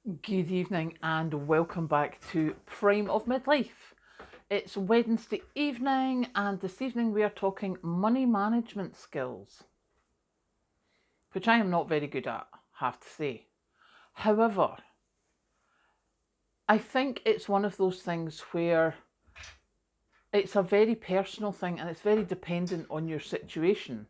Good evening and welcome back to Prime of Midlife. It's Wednesday evening and this evening we are talking money management skills, which I am not very good at, have to say. However, I think it's one of those things where it's a very personal thing and it's very dependent on your situation.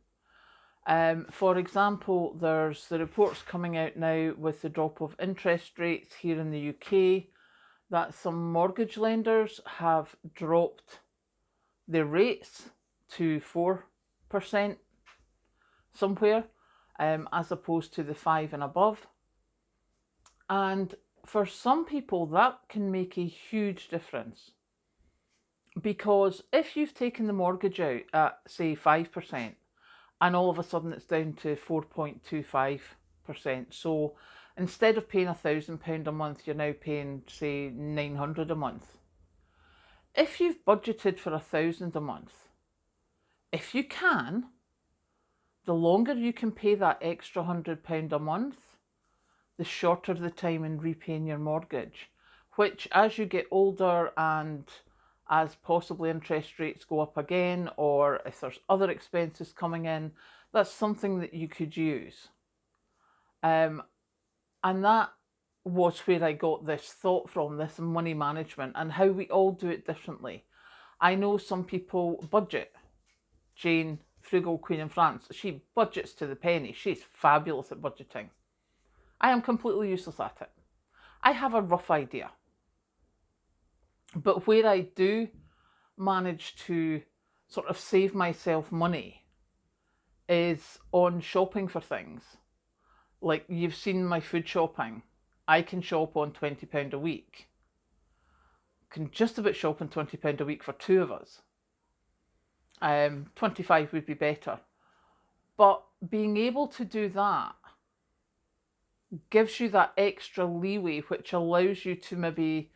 For example, there's the reports coming out now with the drop of interest rates here in the UK that some mortgage lenders have dropped their rates to 4% somewhere, as opposed to the 5 and above. And for some people, that can make a huge difference. Because if you've taken the mortgage out at, say, 5%, and all of a sudden it's down to 4.25%, so instead of paying £1,000 a month, you're now paying, say, 900 a month. If you've budgeted for 1,000 a month, if you can, the longer you can pay that extra £100 a month, the shorter the time in repaying your mortgage, which as you get older and as possibly interest rates go up again, or if there's other expenses coming in, that's something that you could use. And that was where I got this thought from, this money management and how we all do it differently. I know some people budget. Jane, frugal queen in France, she budgets to the penny. She's fabulous at budgeting. I am completely useless at it. I have a rough idea. But where I do manage to sort of save myself money is on shopping for things. Like you've seen my food shopping. I can shop on £20 a week. Can just about shop on £20 a week for two of us. 25 would be better. But being able to do that gives you that extra leeway, which allows you to maybe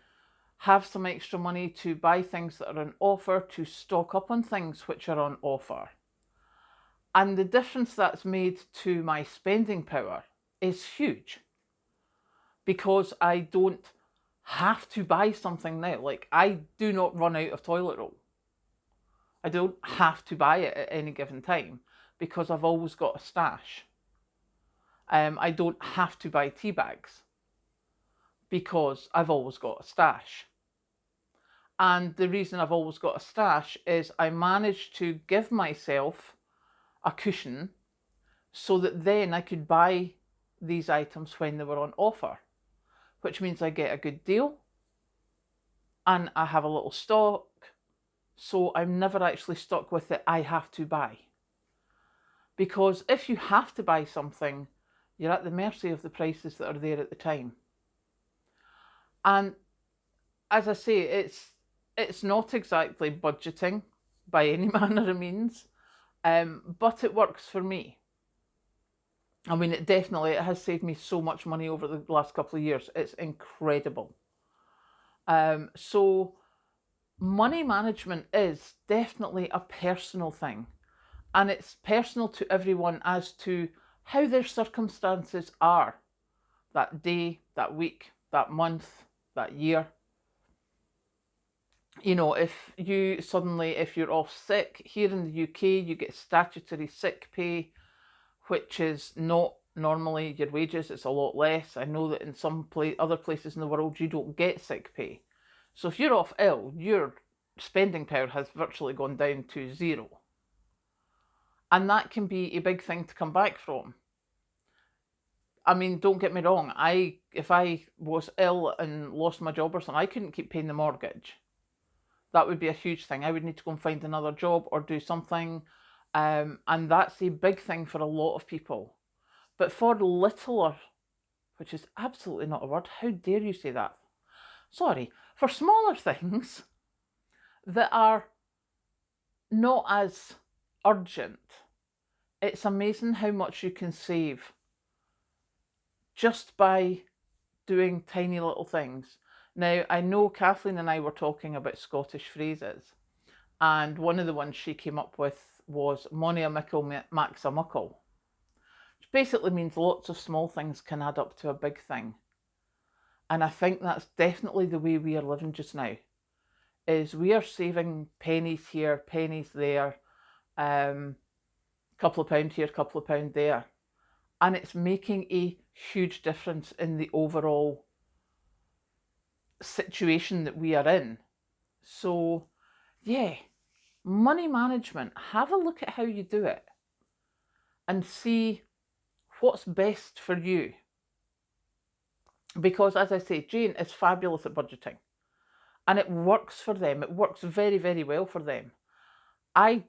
have some extra money to buy things that are on offer, to stock up on things which are on offer. And the difference that's made to my spending power is huge, because I don't have to buy something now. Like, I do not run out of toilet roll. I don't have to buy it at any given time because I've always got a stash. I don't have to buy tea bags because I've always got a stash. And the reason I've always got a stash is I managed to give myself a cushion so that then I could buy these items when they were on offer, which means I get a good deal and I have a little stock. So I'm never actually stuck with it, I have to buy. Because if you have to buy something, you're at the mercy of the prices that are there at the time. And as I say, it's not exactly budgeting by any manner of means, but it works for me. I mean, it has saved me so much money over the last couple of years. It's incredible. So money management is definitely a personal thing, and it's personal to everyone as to how their circumstances are that day, that week, that month, that year. You know, if you're off sick, here in the UK, you get statutory sick pay, which is not normally your wages, it's a lot less. I know that in some other places in the world, you don't get sick pay. So if you're off ill, your spending power has virtually gone down to zero. And that can be a big thing to come back from. I mean, don't get me wrong, if I was ill and lost my job or something, I couldn't keep paying the mortgage. That would be a huge thing. I would need to go and find another job or do something. And that's a big thing for a lot of people. But for littler, which is absolutely not a word, how dare you say that? Sorry, for smaller things that are not as urgent, it's amazing how much you can save just by doing tiny little things. Now, I know Kathleen and I were talking about Scottish phrases, and one of the ones she came up with was Mony a mickle makes a muckle, which basically means lots of small things can add up to a big thing. And I think that's definitely the way we are living just now, is we are saving pennies here, pennies there, couple of pound here, couple of pound there. And it's making a huge difference in the overall situation that we are in. So, yeah, money management, have a look at how you do it and see what's best for you. Because, as I say, Jane is fabulous at budgeting and it works for them. It works very, very well for them. I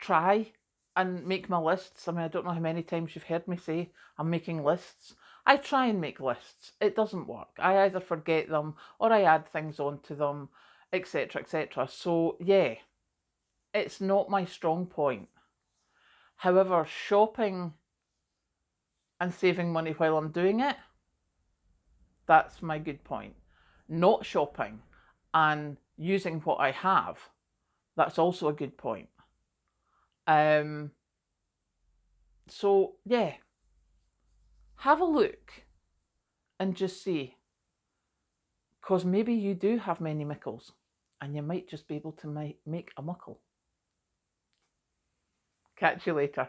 try and make my lists. I mean, I don't know how many times you've heard me say I'm making lists. I try and make lists. It doesn't work. I either forget them or I add things onto them, etc., etc. So, yeah, it's not my strong point. However, shopping and saving money while I'm doing it, that's my good point. Not shopping and using what I have, that's also a good point. So, yeah, have a look and just see, because maybe you do have many mickles and you might just be able to make a muckle. Catch you later.